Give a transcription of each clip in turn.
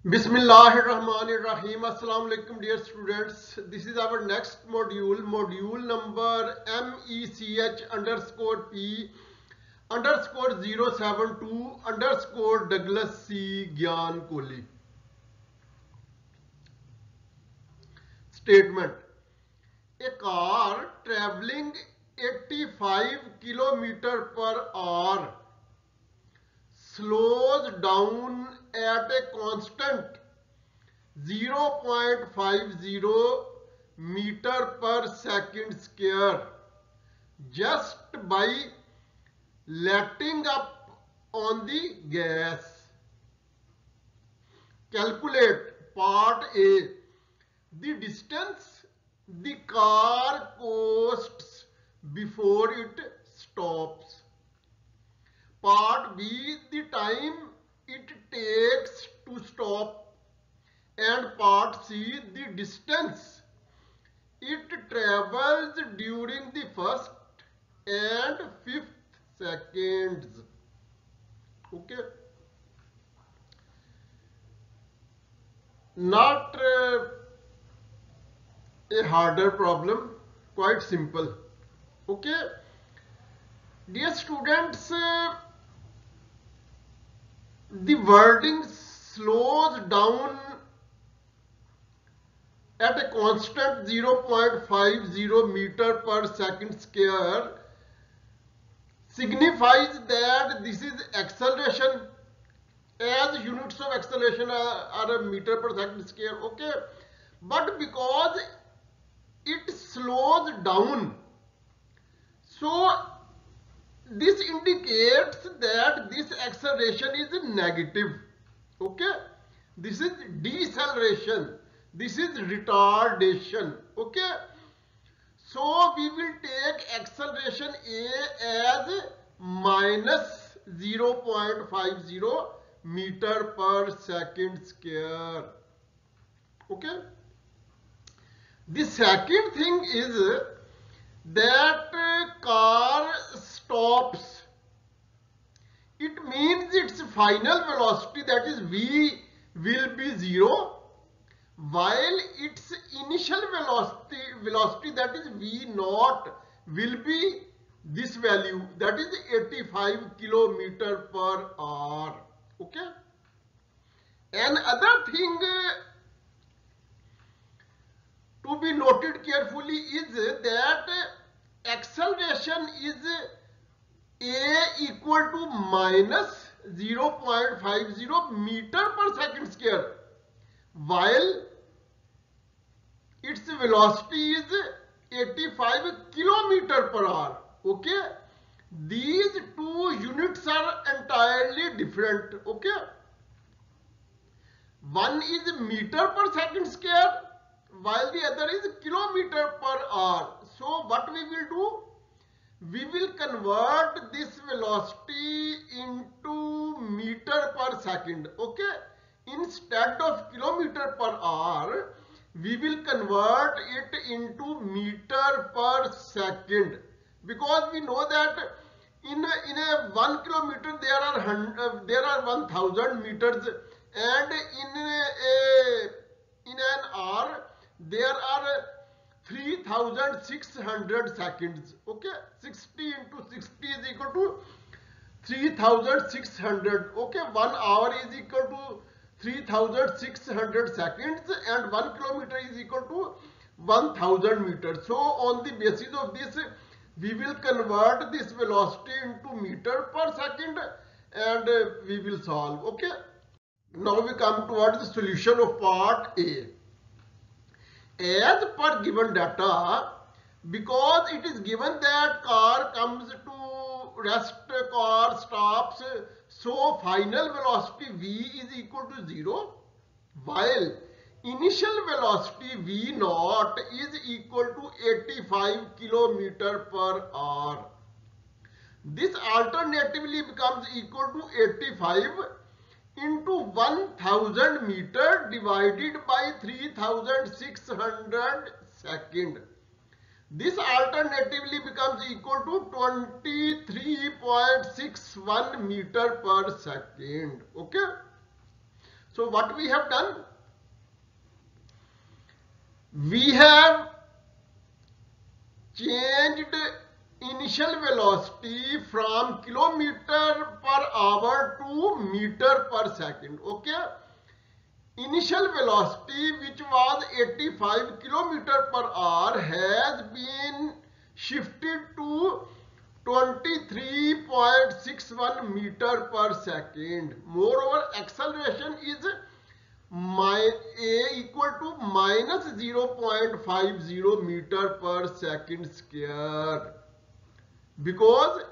Bismillahirrahmanirrahim. Assalamu alaikum, dear students. This is our next module number MECH underscore P underscore 072 underscore Douglas C. Gyan Kohli. Statement. A car traveling 85 kilometer per hour slows down at a constant 0.50 meter per second square just by letting up on the gas. Calculate part A. The distance the car coasts before it stops. Part B. The time it takes to stop. And part C. The distance it travels during the first and fifth seconds. Okay. Not a harder problem, quite simple. Okay. Dear students, the wording slows down at a constant 0.50 meter per second square signifies that this is acceleration, as units of acceleration are a meter per second square. Okay, but because it slows down, so this indicates that this acceleration is negative. Okay, this is deceleration, this is retardation. Okay, so we will take acceleration A as minus 0.50 meter per second square. Okay, the second thing is that car stops. It means its final velocity, that is V, will be 0, while its initial velocity that is V naught will be this value, that is 85 kilometer per hour. Okay. Another thing to be noted carefully is that acceleration is A equal to minus 0.50 meter per second square, while its velocity is 85 kilometer per hour. Okay, these two units are entirely different. Okay, one is meter per second square while the other is kilometer per hour. So what we will do, we will convert this velocity into meter per second. Okay, instead of kilometer per hour, we will convert it into meter per second, because we know that in a 1 kilometer there are 1000 meters, and in an hour there are 3600 seconds. Okay, 60 into 60 is equal to 3600. Okay, 1 hour is equal to 3600 seconds, and 1 kilometer is equal to 1000 meters. So on the basis of this, we will convert this velocity into meter per second, and we will solve. Okay, now we come towards the solution of part A. As per given data, because it is given that car comes to rest, car stops, so final velocity V is equal to 0, while initial velocity V naught is equal to 85 kilometer per hour. This alternatively becomes equal to 85 into 1000 meter divided by 3600 second. This alternatively becomes equal to 23.61 meter per second. Okay. So what we have done, we have changed initial velocity from kilometer per hour to meter per second. Okay, initial velocity, which was 85 kilometer per hour, has been shifted to 23.61 meter per second. Moreover, acceleration is a equal to minus 0.50 meter per second square, because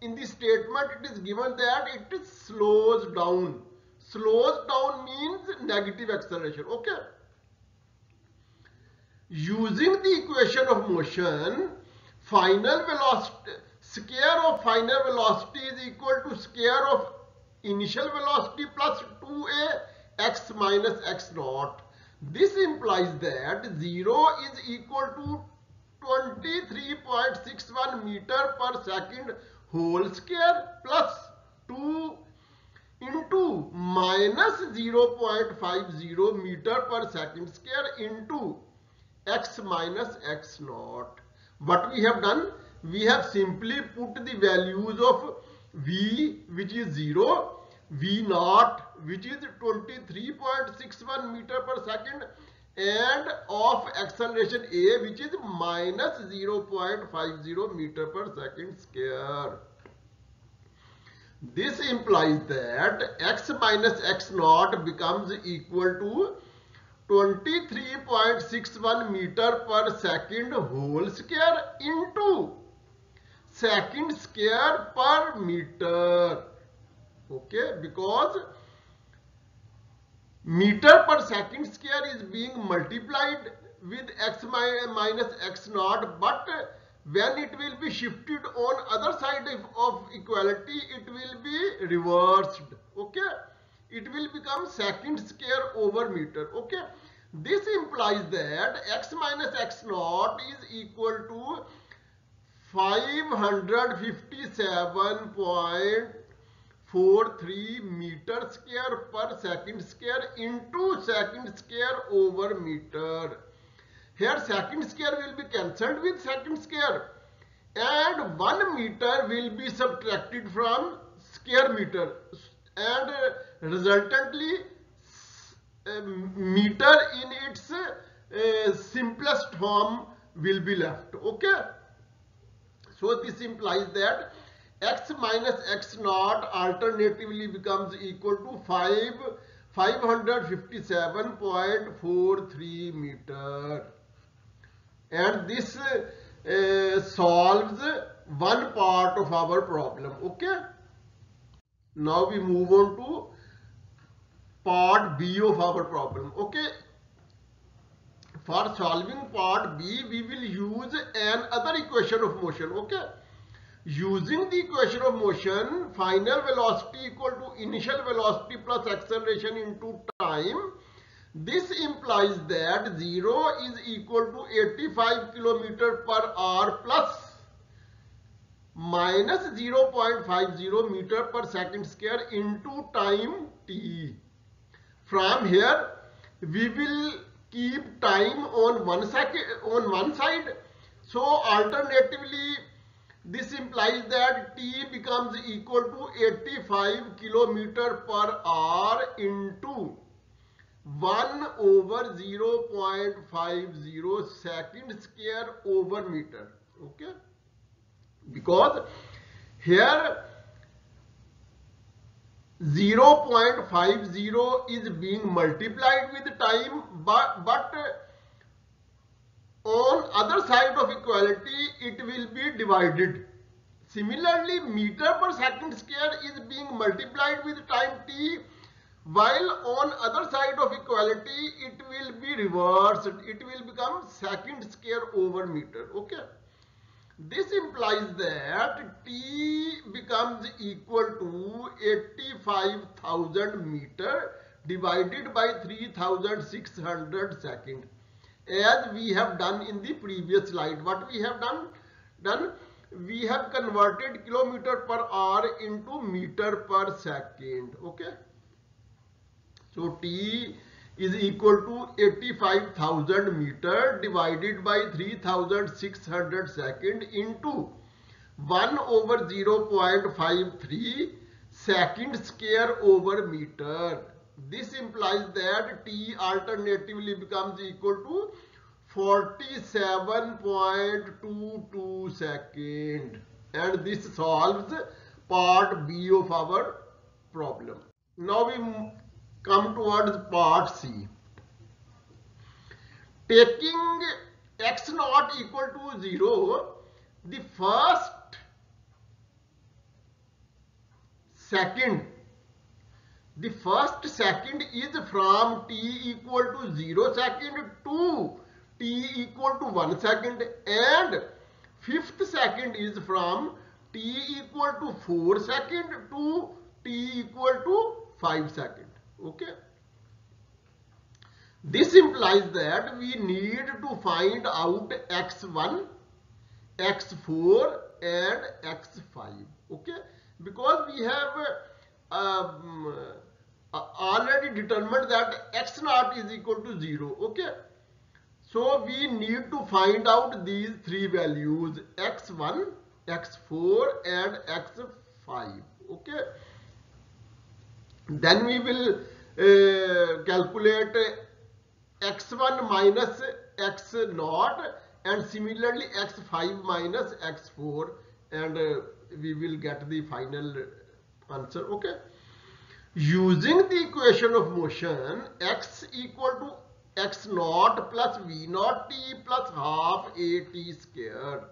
in the statement it is given that it slows down. Slows down means negative acceleration. Okay, using the equation of motion, final velocity, square of final velocity is equal to square of initial velocity plus 2a x minus x naught. This implies that 0 is equal to 23.61 meter per second whole square plus 2 into minus 0.50 meter per second square into x minus x naught. What we have done, we have simply put the values of v, which is 0, v naught, which is 23.61 meter per second, and of acceleration a, which is minus 0.50 meter per second square. This implies that x minus x naught becomes equal to 23.61 meter per second whole square into second square per meter. Okay, because meter per second square is being multiplied with x minus x naught, but when it will be shifted on other side of equality, it will be reversed. Okay, it will become second square over meter. Okay, this implies that x minus x naught is equal to 557.43 meter square per second square into second square over meter. Here second square will be cancelled with second square, and 1 meter will be subtracted from square meter, and resultantly meter in its simplest form will be left. Okay, so this implies that x minus x naught alternatively becomes equal to 557.43 meter, and this solves one part of our problem. Okay, now we move on to part B of our problem. Okay, for solving part B, we will use another equation of motion. Okay, using the equation of motion, final velocity equal to initial velocity plus acceleration into time. This implies that 0 is equal to 85 km per hour plus minus 0.50 meter per second square into time t. From here, we will keep time on one side. So alternatively, this implies that t becomes equal to 85 km per hour into 1 over 0.50 second square over meter. Okay, because here 0.50 is being multiplied with time, but on other side of equality it will be divided. Similarly, meter per second square is being multiplied with time t, while on other side of equality it will be reversed. It will become second square over meter. Okay, this implies that t becomes equal to 85,000 meter divided by 3,600 second, as we have done in the previous slide. What we have done, we have converted kilometer per hour into meter per second. Okay, So T is equal to 85,000 meter divided by 3,600 second into 1 over 0.53 second square over meter. This implies that T alternatively becomes equal to 47.22 second, and this solves part B of our problem. Now we come towards part C. Taking x naught equal to 0, the first second is from t equal to 0 second to t equal to 1 second, and fifth second is from t equal to 4 second to t equal to 5 second. Okay. This implies that we need to find out x1, x4 and x5. Okay. Because we have already determined that x naught is equal to 0. Okay. So we need to find out these three values, x1, x4 and x5. Okay. Then we will calculate x1 minus x naught and similarly x5 minus x4, and we will get the final answer. Okay. Using the equation of motion, x equal to x naught plus v naught t plus half a t square.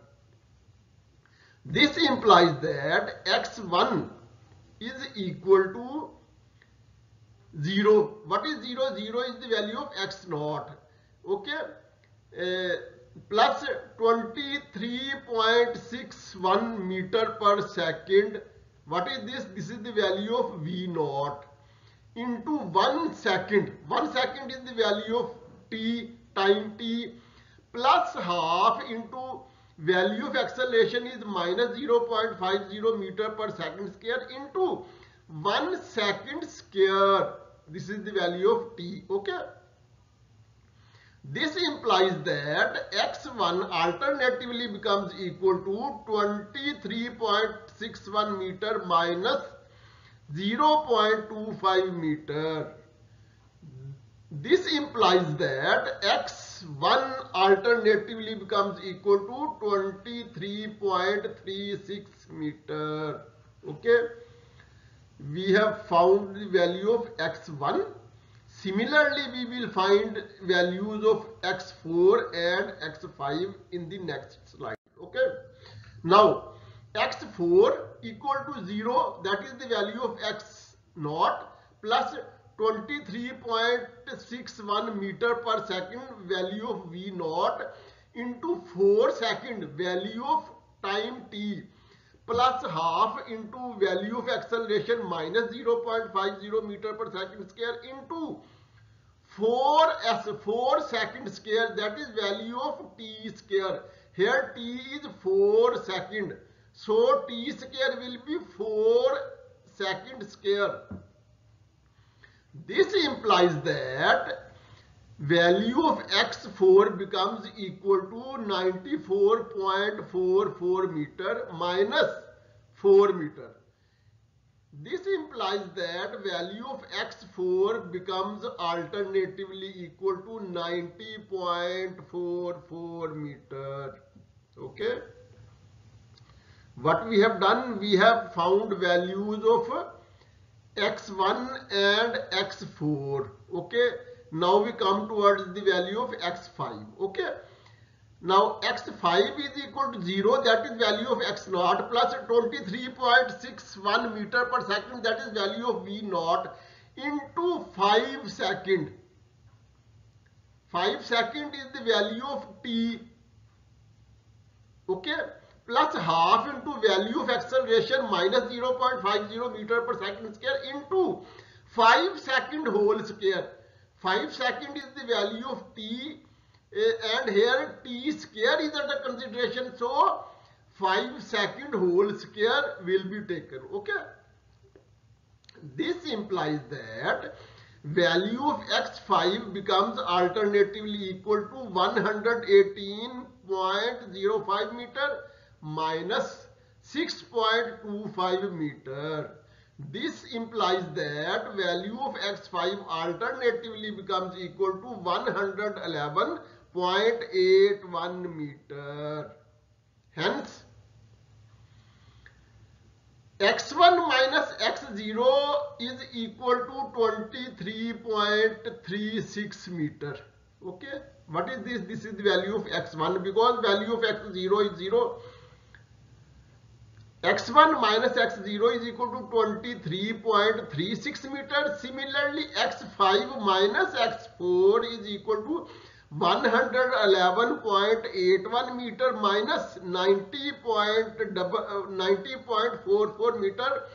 This implies that x1 is equal to 0. What is 0? 0 is the value of x naught. Okay. Plus 23.61 meter per second. What is this? This is the value of v naught into 1 second. 1 second is the value of t, time t, plus half into value of acceleration is minus 0.50 meter per second square into 1 second square. This is the value of t. Okay. This implies that x1 alternatively becomes equal to 23.61 meter minus 0.25 meter. This implies that x1 alternatively becomes equal to 23.36 meter. Okay. We have found the value of x1. Similarly, we will find values of x4 and x5 in the next slide. Okay. Now, x4 equal to 0, that is the value of x naught, plus 23.61 meter per second value of v naught into 4 second value of time t, plus half into value of acceleration minus 0.50 meter per second square into 4 second square, that is value of t square. Here t is 4 second. So t square will be 4 second square. This implies that value of x4 becomes equal to 94.44 meter minus 4 meter. This implies that value of x4 becomes alternatively equal to 90.44 meter. Okay. What we have done, we have found values of x1 and x4. Okay. Now we come towards the value of x5. Okay. Now x5 is equal to 0, that is value of x naught, plus 23.61 meter per second, that is value of v naught, into 5 second. 5 second is the value of t. Okay. Plus half into value of acceleration minus 0.50 meter per second square into 5 second whole square. 5 second is the value of t, and here t square is under consideration, so 5 second whole square will be taken. Okay. This implies that value of x5 becomes alternatively equal to 118.05 meter minus 6.25 meter. This implies that value of x5 alternatively becomes equal to 111.81 meter. Hence, x1 minus x0 is equal to 23.36 meter. Okay, what is this? This is the value of x1, because value of x0 is 0. x1 minus x0 is equal to 23.36 meter. Similarly, x5 minus x4 is equal to 111.81 meter minus 90.44 meter,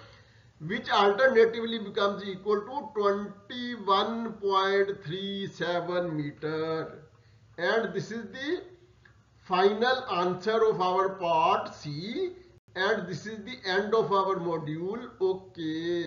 which alternatively becomes equal to 21.37 meter. And this is the final answer of our part C, and this is the end of our module. Okay.